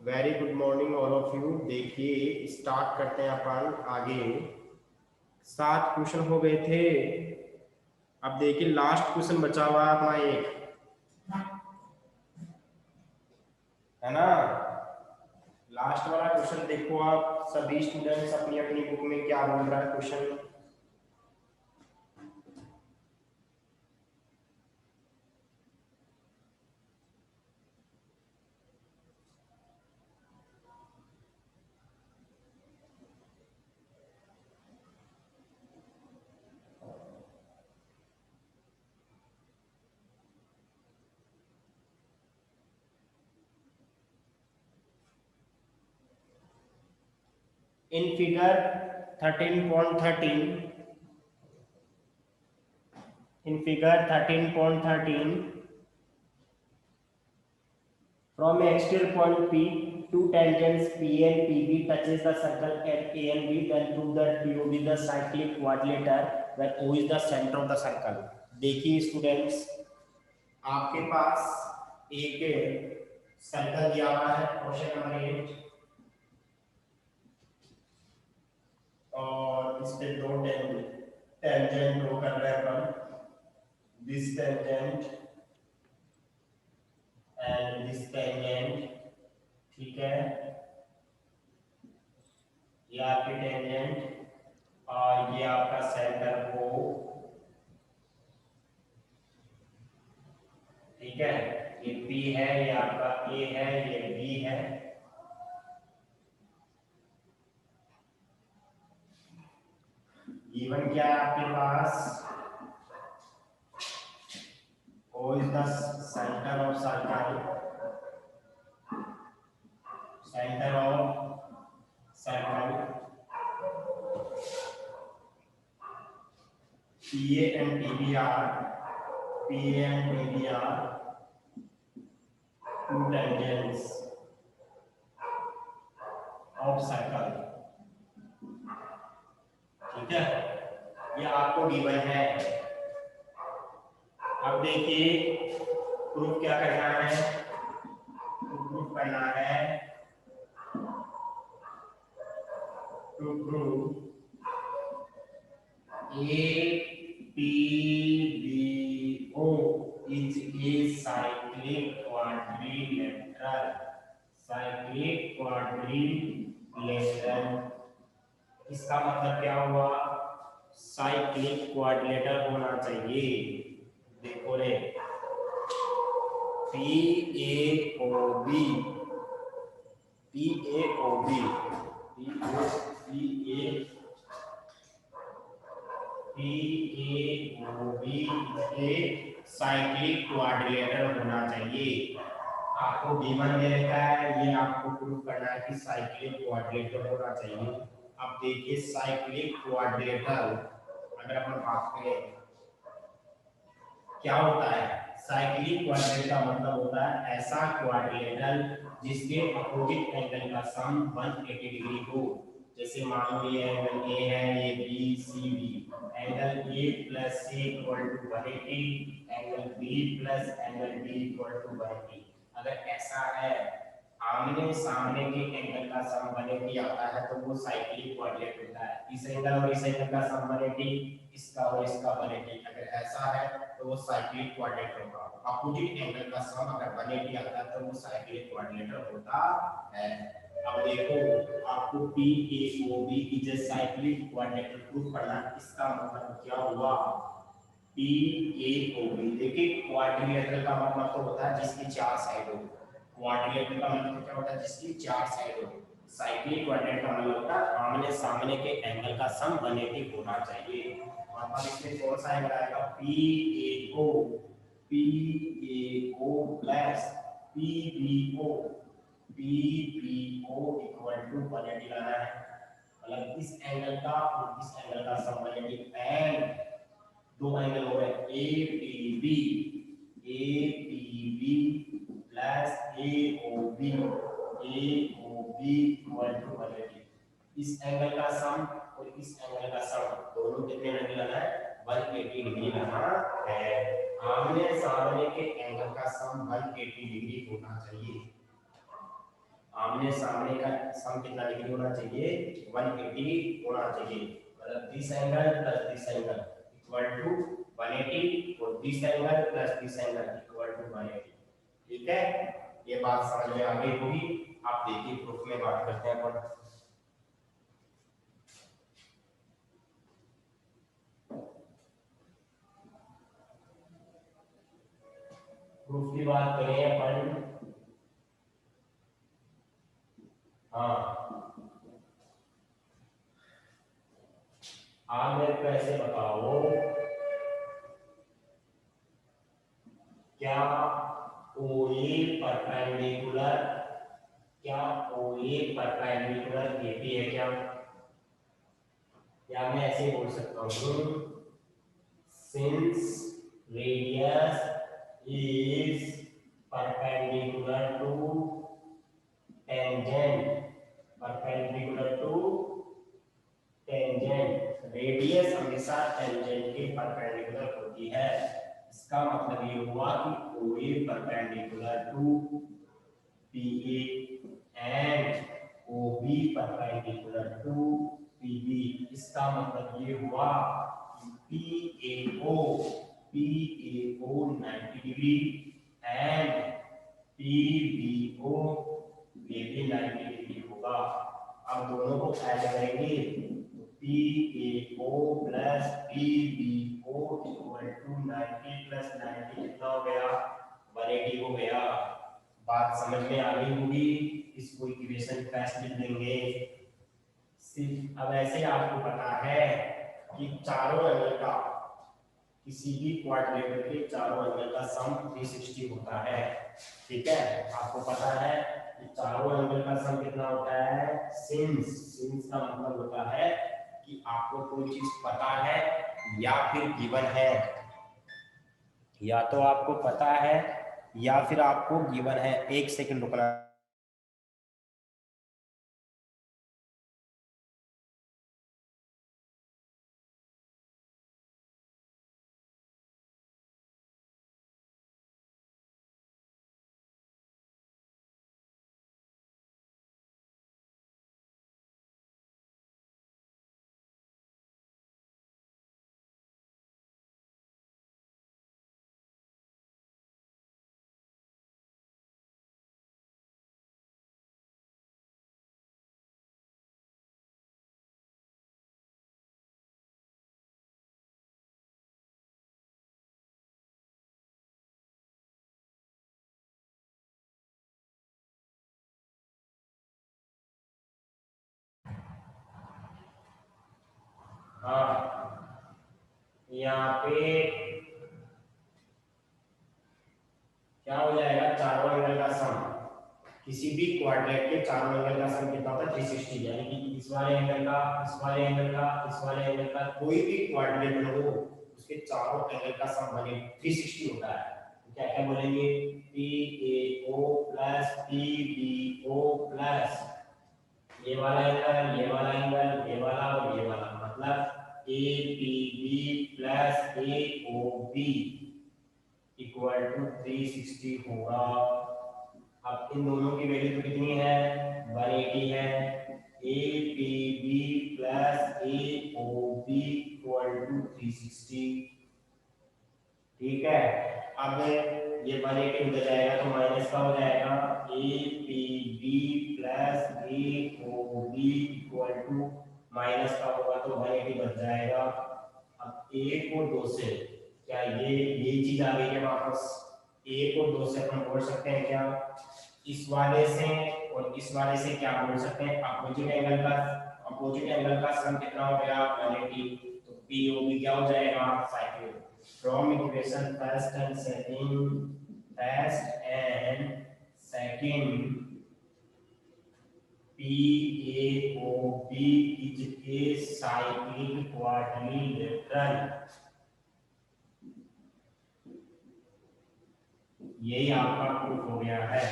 Very good morning all of you. देखिए start करते हैं अपन आगे। 7 क्वेश्चन हो गए थे। अब देखिए लास्ट क्वेश्चन बचा हुआ है अपना एक, है ना। लास्ट वाला क्वेश्चन देखो आप सभी स्टूडेंट्स अपनी अपनी बुक में क्या बोल रहा है question. In figure 13.13, in figure 13.13, from a external point P, two tangents P and PB touches the circle at A and B, then prove that POB is the cyclic quadrilateral where O is the center of the circle। देखिए students, आपके पास एक circle दिया हुआ है question number 8, और इस पे दो टेंजेंट ड्रॉ कर रहे हैं अपन, this tangent and this tangent. ठीक है, ये आपकी टेंजेंट और ये आपका सेंटर O। ठीक है, ये P है, ये आपका A है, ये B है। गिवन क्या है आपके पास, O is the center of circle, center of circle। PA and PB are two tangents of circle। ठीक है, ये आपको गिवन है। अब देखिए प्रूफ क्या करना है, प्रूफ करना है to prove APBO is a cyclic quadrilateral, cyclic quadrilateral। इसका मतलब क्या हुआ, साइक्लिक क्वाड्रिलेटरल होना चाहिए। देखो रे, PAOB, PAOB, साइक्लिक क्वाड्रिलेटरल होना चाहिए। आपको गिवन दे रखा है, ये आपको प्रूव करना है कि साइक्लिक क्वाड्रिलेटरल होना चाहिए। अब देखिए साइक्लिक क्वाड्रिलेटरल अगर अपन बात करें क्या होता है, साइक्लिक क्वाड्रिलेटरल का मतलब होता है ऐसा क्वाड्रिलेटरल जिसके अपोजिट एंगल का सम 180 डिग्री हो। जैसे मान लो ये एंगल ए है, ये B C D, angle A plus C equal to 180, angle B plus angle D equal to 180। अगर ऐसा है, आमने सामने के एंगल का सम 180 आता है तो वो साइक्लिक क्वाड्रिलेटरल होता है। इस एंगल और इस एंगल का सम 180, इसका और इसका 180। अगर ऐसा है तो वो साइक्लिक क्वाड्रिलेटरल होगा। अपोजिट एंगल का सम अगर 180 आता है तो वो साइक्लिक क्वाड्रिलेटरल होता है। अब देखो आपको PAOB is a cyclic quadrilateral proof करना, इसका मतलब क्या हुआ, PAOB। देखिए क्वाड्रिलेटरल का मतलब तो होता है जिसकी 4 साइड हो। क्वाड्रिलेटरल का मतलब क्या होता है, जिसकी 4 साइड हो। साइक्लिक क्वाड्रिलेटरल का मतलब होता है आमने सामने के एंगल का सम 180 होना चाहिए। मतलब इसमें कौन सा एंगल आएगा, PAO, PAO plus PBO, PBO equal to 180 लाना है। मतलब इस एंगल का और इस एंगल का सम 180, एंड दो एंगल हो गए APB, APB plus AOB, AOB equal to 180। इस एंगल का सम और इस एंगल का सम दोनों कितने डिग्री लाना है, 180 डिग्री लाना है। आमने सामने के एंगल का सम 180 डिग्री होना चाहिए। आमने आमने सामने का सम कितना डिग्री होना चाहिए, 180 होना चाहिए। मतलब this angle plus this angle equal to 180 और this angle plus this angle equal to 180। ठीक है, ये बात समझ में आ गई होगी। आप देखिए प्रूफ में बात करते हैं अपन। प्रूफ की बात करें अपन, हाँ आप मेरे को ऐसे बताओ, क्या OA परपेंडिकुलर, क्या OA परपेंडिकुलर AP है क्या? या मैं ऐसे बोल सकता हूँ, since radius is perpendicular to tangent, perpendicular to tangent, radius हमेशा टेंजेंट के परपेंडिकुलर होती है। इसका मतलब ये हुआ कि OA perpendicular to PA and OB perpendicular to PB। इसका मतलब ये हुआ कि PAO 90 डिग्री एंड PBO ये भी 90 डिग्री होगा। अब दोनों को ऐड करेंगे तो PAO plus PBO equal to 90 plus 90 कितना हो गया, 180 हो गया। बात समझ में आ गई होगी। इसको इक्वेशन कैसे लिख देंगे, सिर्फ अब ऐसे आपको पता है कि चारों एंगल का, किसी भी क्वाड्रिलेटरल के चारों एंगल का सम 360 होता है। ठीक है, आपको पता है कि चारों एंगल का सम कितना होता है, सिंस का मतलब होता है कि आपको कोई चीज पता है या फिर गिवन है, या तो आपको पता है या फिर आपको गिवन है। एक सेकंड रुकना। हाँ, यहाँ पे क्या हो जाएगा, चारों एंगल का सम, किसी भी क्वाड्रेट के चारों एंगल का सम कितना होता है, 360। यानी कि इस वाले एंगल का, इस वाले एंगल का, इस वाले एंगल का, कोई भी क्वाड्रेट हो उसके चारों एंगल का सम बने 360 होता है। तो क्या क्या बोलेंगे, PAO प्लस PBO प्लस ये वाला एंगल, ये वाला एंगल, ये वाला और ये वाला, मतलब APB plus AOB equal to 360 होगा। अब इन दोनों की वैल्यू तो कितनी है, 180 है। APB plus AOB equal to 360। ठीक है, अब ये 180 उधर जाएगा तो माइनस का हो जाएगा, APB plus AOB equal to minus का होगा तो 180 बच जाएगा। अब 1 को 2 से, क्या ये चीज आ गई है वापस, 1 को 2 से अपन बोल सकते हैं क्या, इस वाले से और इस वाले से क्या बोल सकते हैं, अपोजिट एंगल का सम कितना हो गया, 180। तो POB क्या हो जाएगा, cyclic. From equation first and second, PAOB is a cyclic quadrilateral। यही आपका प्रूफ हो गया है,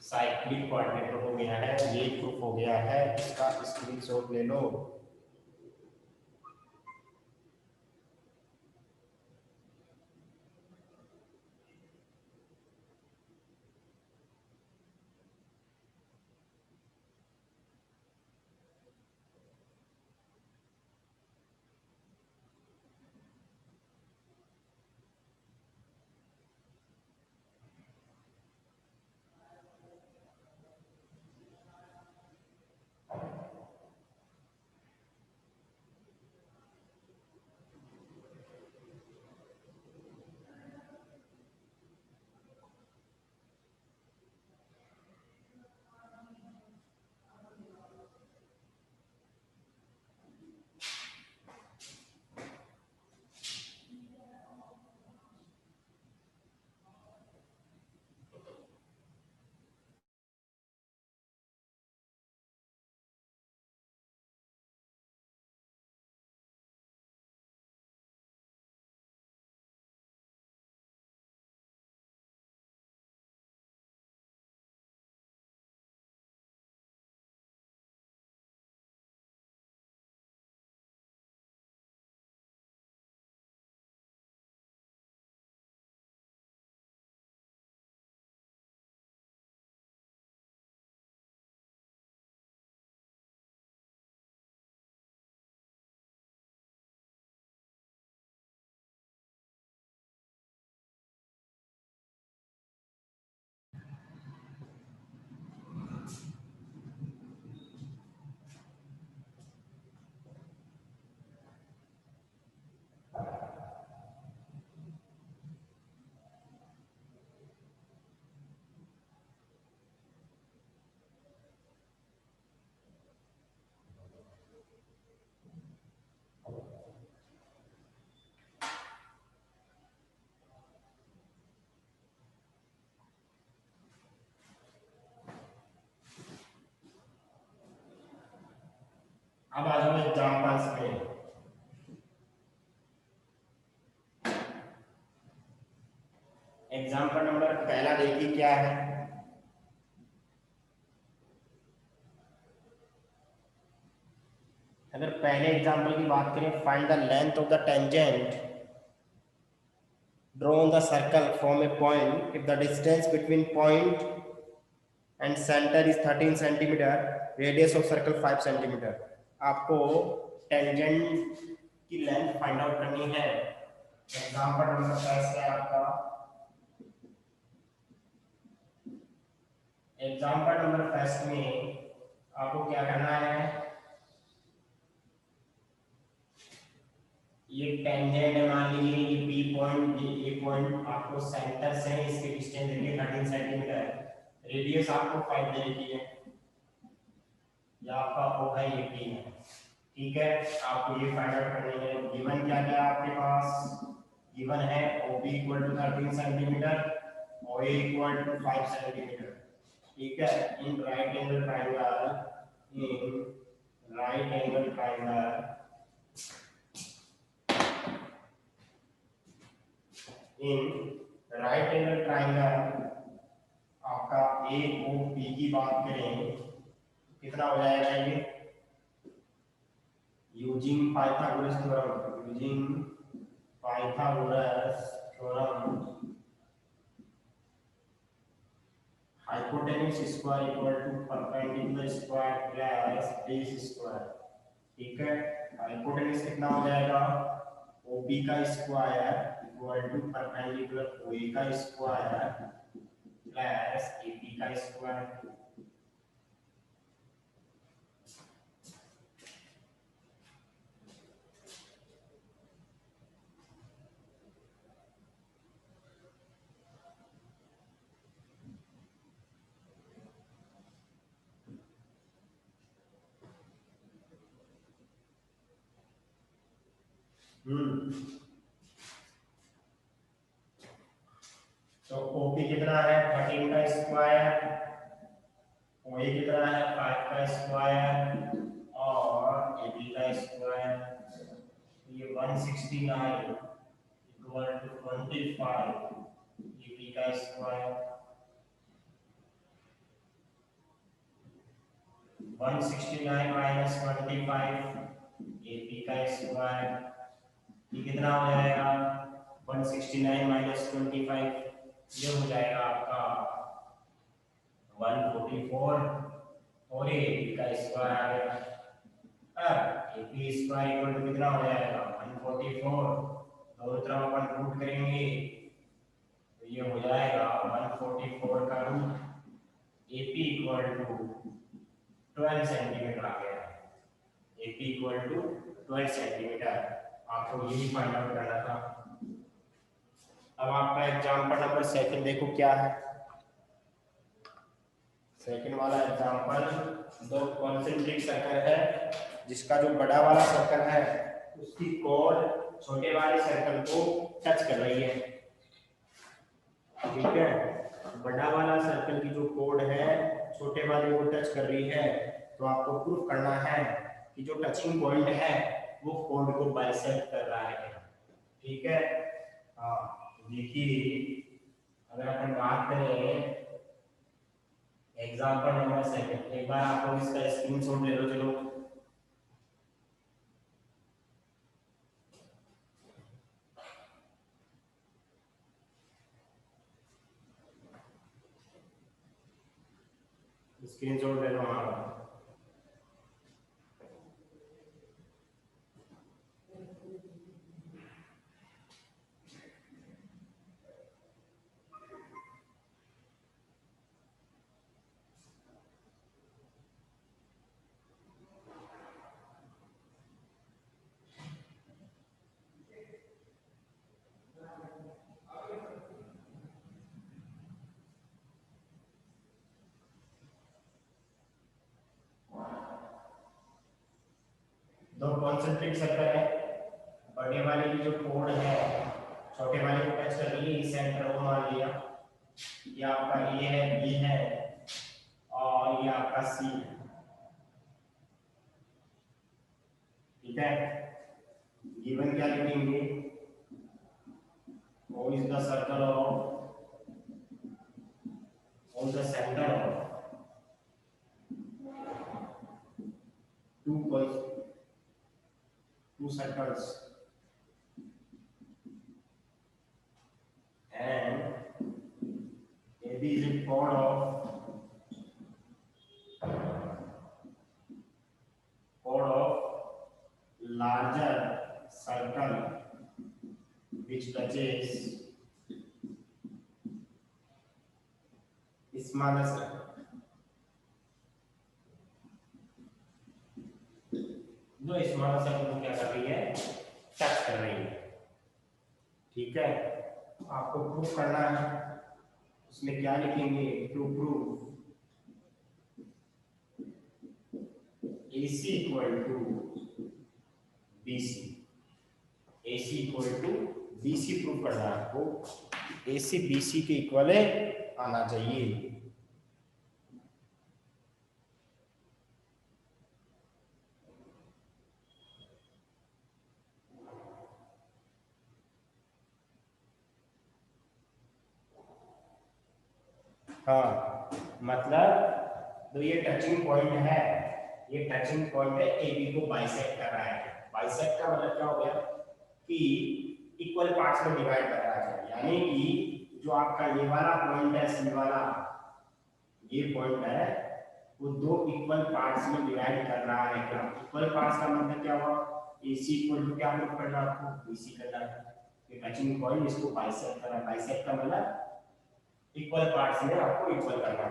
साइक्लिक क्वाड्रिलेटरल हो गया है, ये प्रूफ हो गया है। इसका स्क्रीनशॉट ले लो। अब आ जाओ एग्जाम्पल्स में। एग्जाम्पल नंबर पहला देखिए क्या है। अगर पहले एग्जाम्पल की बात करें, find the length of the tangent draw on the circle from a point if the distance between point and center is 13 centimeter, radius of circle 5 centimeter। आपको टेंजेंट की लेंथ फाइंड आउट करनी है। Example number first है आपका, example number first में आपको क्या करना है, ये टेंजेंट है, मान लीजिए ये पी पॉइंट, ये पॉइंट आपको सेंटर से इसके डिस्टेंस देंगे 13 सेंटीमीटर, रेडियस आपको 5 दे रखी है, या आपका ओ है, ये पी है। ठीक है, आपको ये फाइंड आउट करनी है। गिवन क्या क्या आपके पास, गिवन है OB equal to 13 centimetre, OA equal to 5 centimetre. ठीक है, in right angle triangle, in right angle triangle, in right angle triangle आपका AOP की बात करें कितना हो जाएगा ये, using Pythagoras theorem, using Pythagoras theorem, hypotenuse square equal to perpendicular square plus base square. ठीक है, हाइपोटेन्यूज कितना हो जाएगा, OB का square equal to perpendicular OA का स्क्वायर प्लस AP का स्क्वायर। तो OP कितना है 13 का स्क्वायर, OA कितना है 5 का स्क्वायर और AB का स्क्वायर, ये 169 इक्वल टू 25 AP का स्क्वायर, 169 माइनस 25 AP का स्क्वायर, ये कितना हो जाएगा 169 माइनस 25, ये हो जाएगा आपका 144 और ये AP का स्क्वायर आ गया। अब AP स्क्वायर इक्वल टू कितना हो जाएगा 144, दोनों तरफ अपन रूट करेंगे तो ये हो जाएगा 144 का root, AP equal to 12 centimetre आ गया, AP इक्वल टू 12 सेंटीमीटर। आपको यही फाइंड आउट करना था। अब आपका एग्जांपल नंबर सेकंड देखो क्या है। सेकंड वाला एग्जांपल, दो कॉन्सेंट्रिक सर्कल है, जिसका जो बड़ा वाला सर्कल है उसकी कोड छोटे वाले सर्कल को टच कर रही है। ठीक है, बड़ा वाला सर्कल की जो कोड है छोटे वाले को टच कर रही है, तो आपको प्रूफ करना है कि जो टचिंग पॉइंट है वो कोड को बाइसेक्ट कर रहा है। ठीक है, हाँ देखिए, अगर अपन बात करें एग्जांपल नंबर सेकंड, एक बार आप लोग इसका स्क्रीनशॉट ले लो, चलो स्क्रीनशॉट ले लो हमारा। दो कॉन्सेंट्रिक सर्कल है, बड़े वाले की जो कोड है छोटे वाले को टच कर रही है, इस सेंटर को मान लिया, ये आपका ए है, बी है और ये आपका सी है। है, गिवन क्या लिखेंगे, O is the circle of on the center of two circles and AB is a chord of larger circle which touches smaller circle. जो स्मॉलर सर्कल को क्या कर रही है, टच कर रही है। ठीक है, आपको प्रूफ करना है, उसमें क्या लिखेंगे, to prove AC equal to BC, AC equal to BC proof करना है आपको, AC BC के इक्वल आना चाहिए। हाँ, मतलब तो ये टचिंग पॉइंट है, ये टचिंग पॉइंट है, AB को बाइसेक्ट कर रहा है। बाइसेक्ट का मतलब क्या हो गया कि इक्वल पार्ट्स में डिवाइड कर रहा है, यानी कि जो आपका ये वाला पॉइंट है, सी वाला ये पॉइंट है, वो दो इक्वल पार्ट्स में डिवाइड कर रहा है। क्या इक्वल पार्ट्स का मतलब क्या हुआ, AC इक्वल टू क्या प्रूफ करना आपको, BC करना है। ये टचिंग पॉइंट इसको बाइसेक्ट करना है, बाइसेक्ट का मतलब इक्वल पार्ट्स में आपको इक्वल करना है।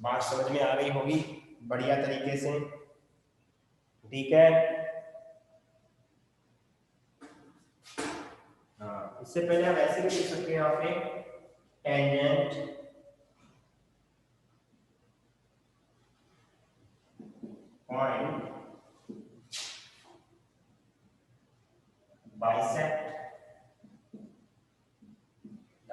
बात समझ में आ रही होगी बढ़िया तरीके से, ठीक है। हाँ, इससे पहले आप ऐसे भी लिख सकते हैं यहाँ पे, tangent point bisect the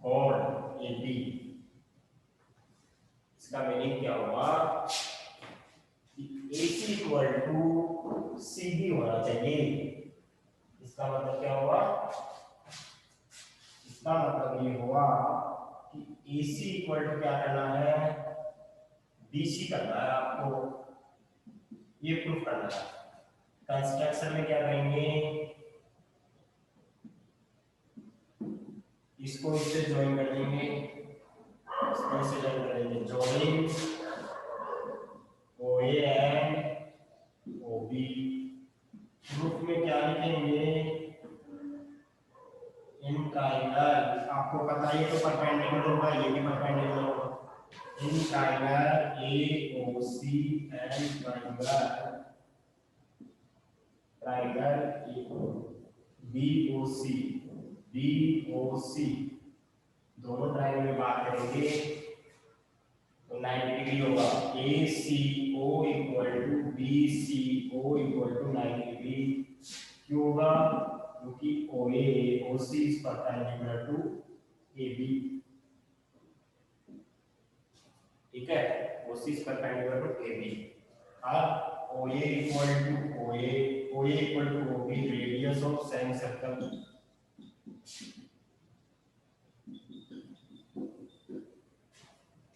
chord AB। इसका मीनिंग क्या होगा कि AC इक्वल टू CD होना चाहिए। इसका मतलब क्या हुआ, इसका मतलब ये हुआ कि AC इक्वल टू क्या करना है, BC करना है आपको, ये प्रूफ करना है। कंस्ट्रक्शन में क्या करेंगे, इसको इससे ज्वाइन कर देंगे, इसको इससे ज्वाइन कर देंगे, join OA and OB। Group में क्या लिखेंगे, इनकाइलर, आपको पता है ये तो परपेंडिकुलर होगा, ये भी परपेंडिकुलर होगा, इनकाइलर AOC एंड ट्रायंगल BOC, दोनों ट्रायंगल में बात करेंगे तो 90 डिग्री होगा। ACO equal to BCO equal to 90 degree. क्यों होगा, क्योंकि OC is perpendicular to AB। ठीक है, OC is perpendicular to AB। अब OA equal to OA equal to OB, radius of semi circle.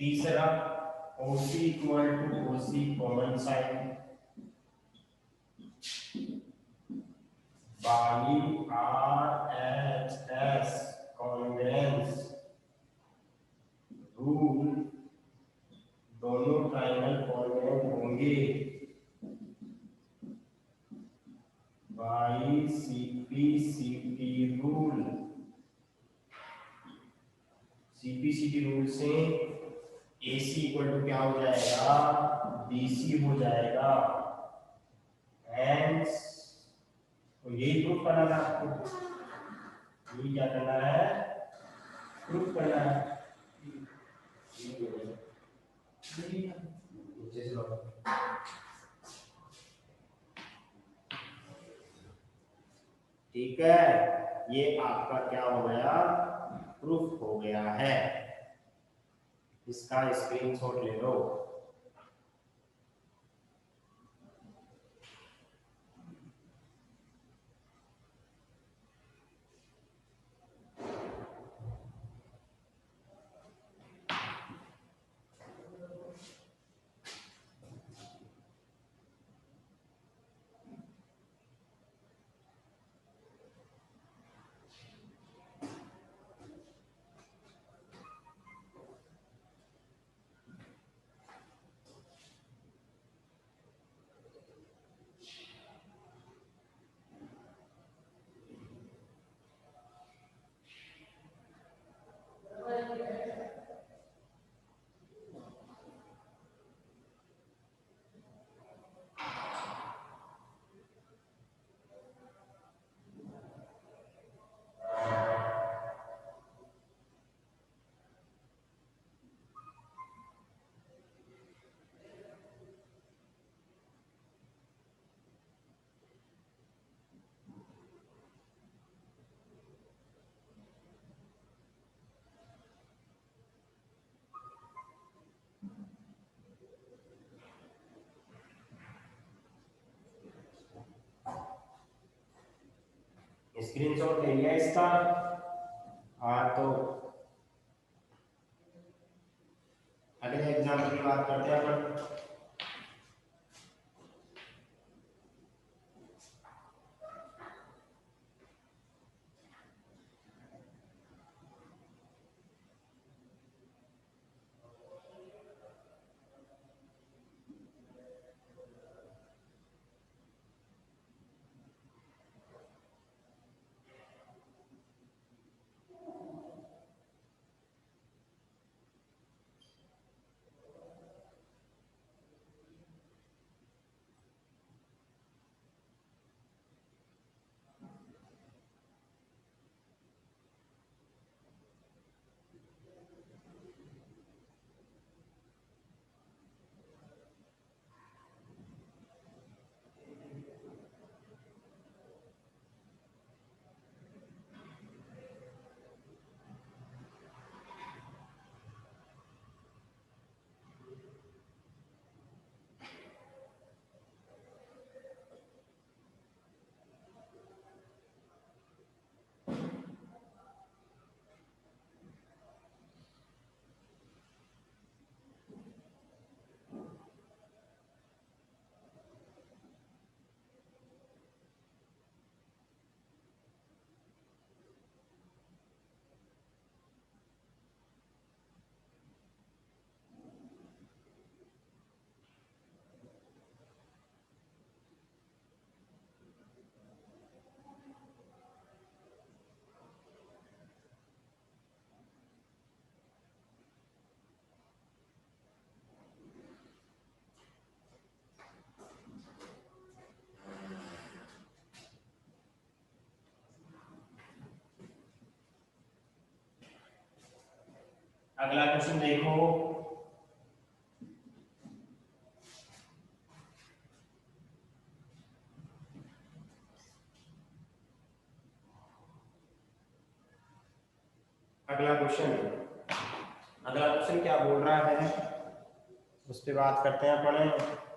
तीसरा OC equal to OC common side, by RHS congruence rule, दोनों triangle congruent होंगे by CP/CT rule. CP/CT rule से AC equal to क्या हो जाएगा, BC हो जाएगा। Hence तो यही प्रूफ करना है आपको, यही क्या करना है, प्रूफ करना है। ठीक है, ये आपका क्या हो गया, प्रूफ हो गया है। इसका स्क्रीनशॉट ले लो। स्क्रीनशॉट ले लिया इसका। हाँ, तो अगले एग्जाम्पल की बात करते हैं अपन। अगला क्वेश्चन देखो। अगला क्वेश्चन क्या बोल रहा है, उस पर बात करते हैं अपन।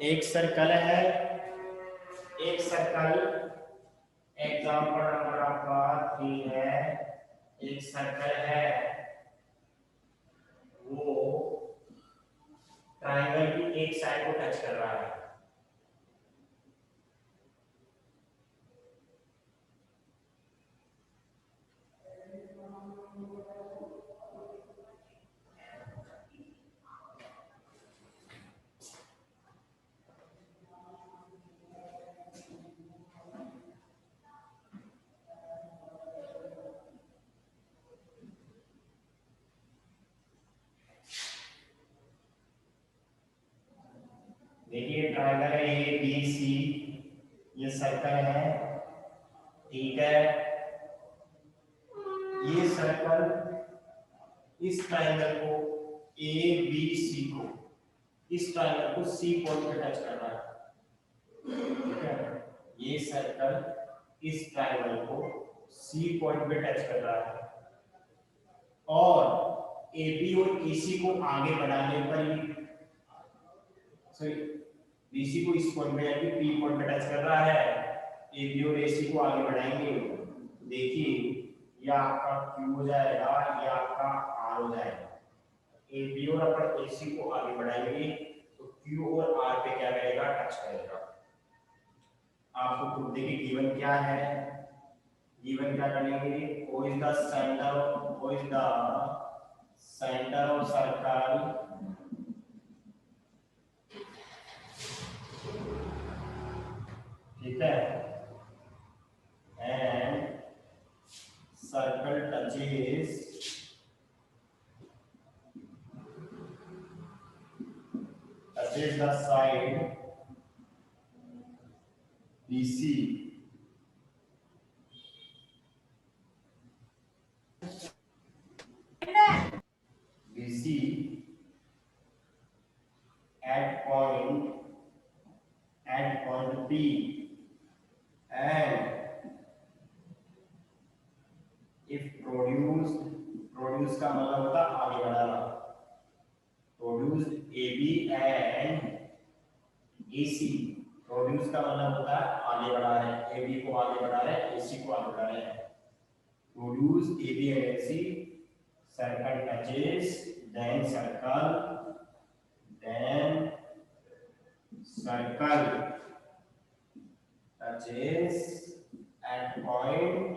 एक सर्कल है, एक सर्कल एग्जाम्पल नंबर आपका 3 है। एक सर्कल है, वो ट्रायंगल की एक साइड को टच कर रहा है। देखिए ट्रायंगल है ए बी सी, ये सर्कल है, ठीक है, ये सर्कल इस ट्रायंगल को ए बी सी को, इस ट्रायंगल को सी पॉइंट पे टच कर रहा है, ठीक है, ये सर्कल इस ट्रायंगल को सी पॉइंट पे टच कर रहा है और ए बी और ए सी को आगे बढ़ाने पर, सॉरी बीसी को इस पॉइंट पे यानी पी पॉइंट पे टच कर रहा है, ए बी और ए सी को आगे बढ़ाएंगे, देखिए ये आपका क्यू हो जाएगा, ये आपका आर हो जाएगा, ए बी और अपन ए सी को आगे बढ़ाएंगे तो क्यू और आर पे क्या करेगा, टच करेगा। आपको खुद देखिए गिवन क्या है, गिवन क्या करेंगे, O is the centre of circle ठीक है, and circle touches the side BC at point P, and if produce का मतलब होता आगे बढ़ाना, produced AB and AC, produce का मतलब होता है आगे बढ़ा रहे हैं, AB को आगे बढ़ा रहे हैं, AC को आगे बढ़ा रहे हैं, produce AB and AC, circle touches, then circle touches at point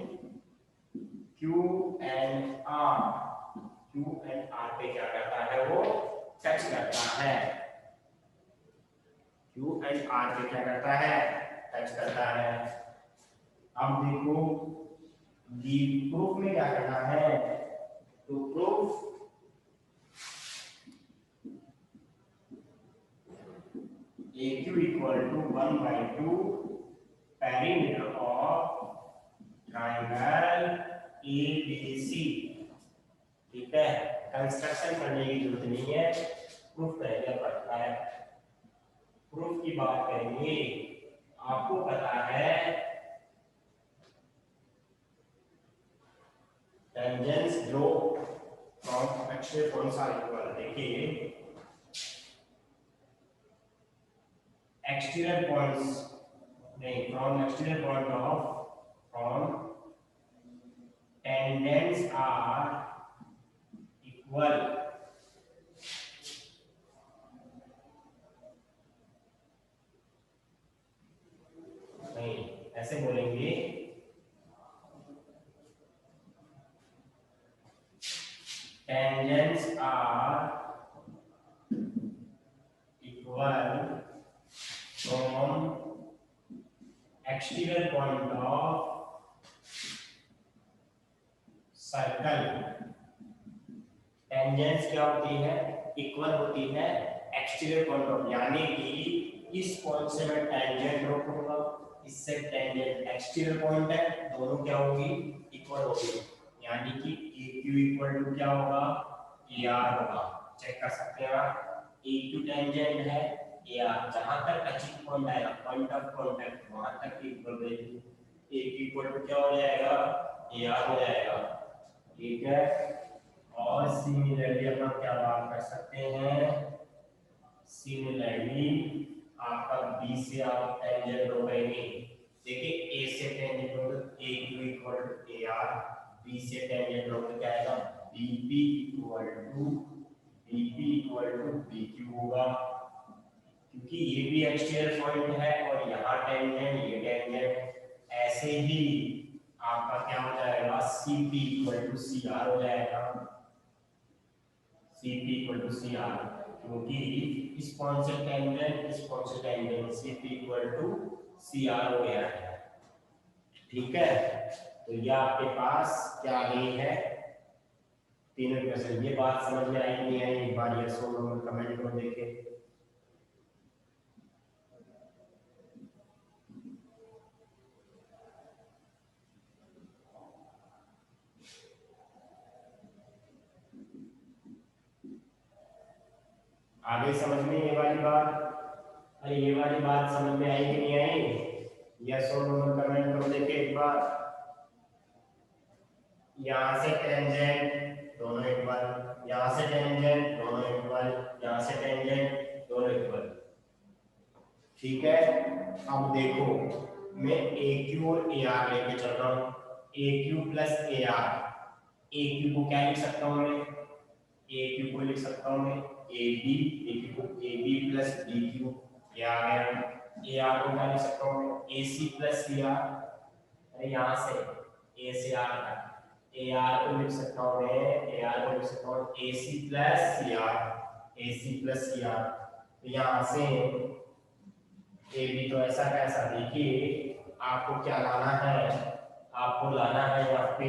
Q and R, Q and R पे क्या करता है, वो टच करता है, Q and R पे क्या करता है, टच करता है। अब देखो प्रूफ में क्या करना है, तो proof AQ equal to 1/2 perimeter of triangle ABC, ठीक है, कंस्ट्रक्शन करने की जरूरत नहीं है, प्रूफ करेंगे पड़ता है। प्रूफ की बात करेंगे, आपको पता है tangents draw from extreme points are equal, देखिए exterior points नहीं, from exterior point of from tangents are equal, नहीं ऐसे बोलेंगे, tangents are equal from exterior point of circle. Tangents क्या होती है, इक्वल होती है एक्सटीरियर पॉइंट ऑफ, यानी कि इस पॉइंट से मैं टेंजेंट ड्रॉ करूंगा, इससे टेंजेंट एक्सटीरियर पॉइंट है, दोनों क्या होगी, इक्वल होगी, यानी कि AQ इक्वल टू क्या होगा, AR होगा। चेक कर सकते हैं आप, AQ टेंजेंट है, AR जहां तक टचिंग पॉइंट आएगा, पॉइंट ऑफ कांटेक्ट वहां तक इक्वल रहेगी, AQ इक्वल टू क्या हो जाएगा, AR हो जाएगा, ठीक है। और सिमिलरली अपन क्या बात कर सकते हैं, सिमिलरली आपका B से आप टेंजेंट ड्रॉ करेंगे, देखिए A से टेंजेंट ड्रॉ तो AQ equal to AR, B से टेंजेंट ड्रॉ तो क्या आएगा, BP इक्वल टू BQ होगा, क्योंकि ये भी एक्सटीरियर पॉइंट है और यहाँ टेंजेंट, ये टेंजेंट, ऐसे ही आपका क्या हो जाएगा, CP इक्वल टू CR हो जाएगा, CP इक्वल टू CR, क्योंकि इस पॉइंट से टेंजेंट, इस पॉइंट से tangent, CP equal to CR हो गया है, ठीक है। तो ये आपके पास क्या गई है, तीनों क्वेश्चन। ये बात समझ में आई नहीं आई, एक बार यस और नो कमेंट करो देखें। आ गई समझ में ये वाली बात? अरे ये वाली बात समझ में आई कि नहीं आई? यस और नो में कमेंट करो। देखिए एक बार, यहाँ से टेंजेंट दोनों इक्वल, यहाँ से टेंजेंट दोनों इक्वल, यहाँ से टेंजेंट दोनों इक्वल। ठीक है, अब देखो मैं ए क्यू और ए आर लेके चल रहा हूँ। A Q plus A R, A Q को क्या लिख सकता हूँ मैं? ए क्यू को लिख सकता हूँ मैं ए बी, ए क्यू को A B plus B Q, ये आ गया। ए आर को क्या लिख सकता हूँ मैं? ए सी प्लस सी आर, अरे यहाँ से ए से आर तक, ए आर को लिख सकता हूँ मैं, ए आर को लिख सकता हूँ ए सी प्लस सी आर, ए सी प्लस सी आर। तो यहाँ से ए बी तो ऐसा कैसा, देखिए आपको क्या लाना है, आपको लाना है यहाँ पे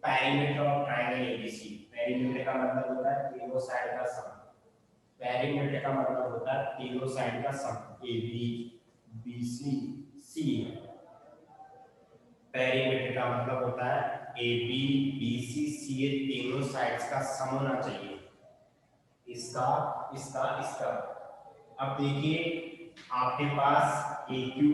perimeter of triangle ABC. Perimeter का मतलब होता है तीनों साइड का सम, पेरीमीटर का मतलब होता है तीनों साइड का sum, A B B C C. Perimeter का मतलब होता है ए बी बी सी सी, ये तीनों साइड्स का सम होना चाहिए, इसका इसका इसका। अब देखिए आपके पास ए क्यू,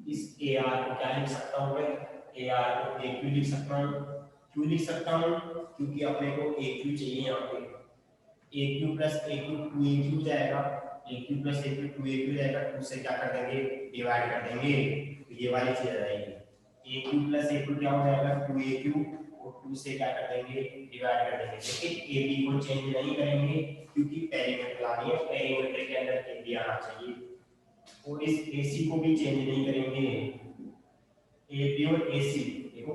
इस ए आर को क्या लिख सकता हूँ मैं? ए आर को ए क्यू लिख सकता हूँ। क्यों लिख सकता हूँ? क्योंकि अपने को ए क्यू चाहिए यहाँ पे। A Q plus A Q two A Q जाएगा, A Q plus A Q two A Q जाएगा, टू से क्या कर देंगे? डिवाइड कर देंगे, तो ये वाली चीज आ जाएगी। ए क्यू प्लस ए क्यू क्या हो जाएगा? टू ए क्यू, और टू से क्या कर देंगे? डिवाइड कर देंगे। लेकिन ए बी को चेंज नहीं करेंगे क्योंकि पेरीमीटर लानी है, पेरीमीटर के अंदर ए बी आना चाहिए। और इस AC को भी चेंज नहीं करेंगे, AB और AC। देखो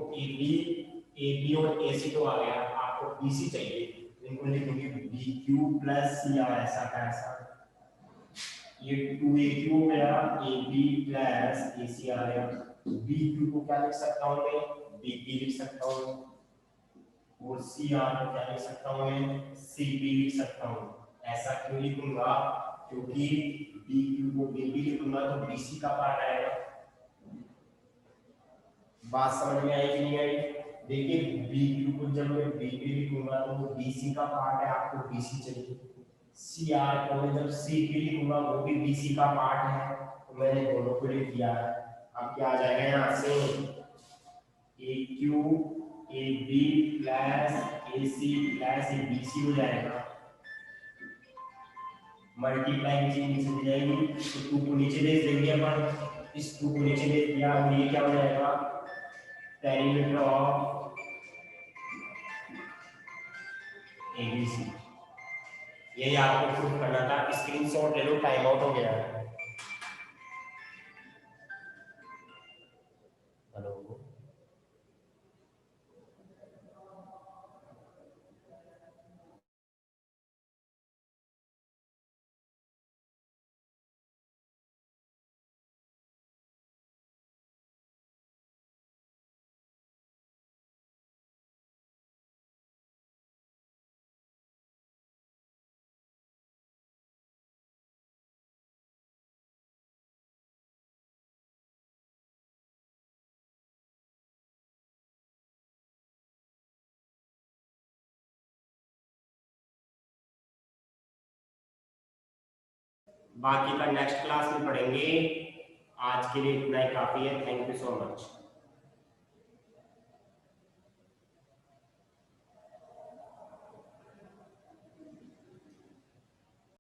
AB और AC तो आ गया, आपको BC चाहिए, इनको लिखेंगे BQ प्लस CR, ऐसा का ऐसा। ये 2AQ हो गया, AB प्लस AC आ गया। BQ को क्या लिख सकता हूँ मैं? BP लिख सकता हूँ, और CR को क्या लिख सकता हूँ मैं? CP लिख सकता हूँ। ऐसा क्यों लिखूंगा? क्योंकि BQ को BB लिखूंगा तो BC का पार्ट आएगा। बात समझ में आई कि नहीं आई? देखिए BQ को जब मैं BB लिखूंगा तो वो BC का पार्ट है, आपको BC चाहिए। CR को मैं जब CP लिखूंगा वो भी BC का पार्ट है, तो मैंने दोनों को लिख दिया है। अब क्या आ जाएगा यहाँ से? AQ AB plus AC plus BC हो जाएगा। मल्टीप्लाई की नीचे दी जाएगी, तो 2 को नीचे भेज देंगे अपन, इस 2 को नीचे भेज दिया, और ये क्या हो जाएगा? Perimeter of ABC. ये आपको प्रूफ करना था, स्क्रीनशॉट ले लो, टाइम आउट हो गया है। बाकी का नेक्स्ट क्लास में पढ़ेंगे। आज के लिए इतना ही काफी है। Thank you so much.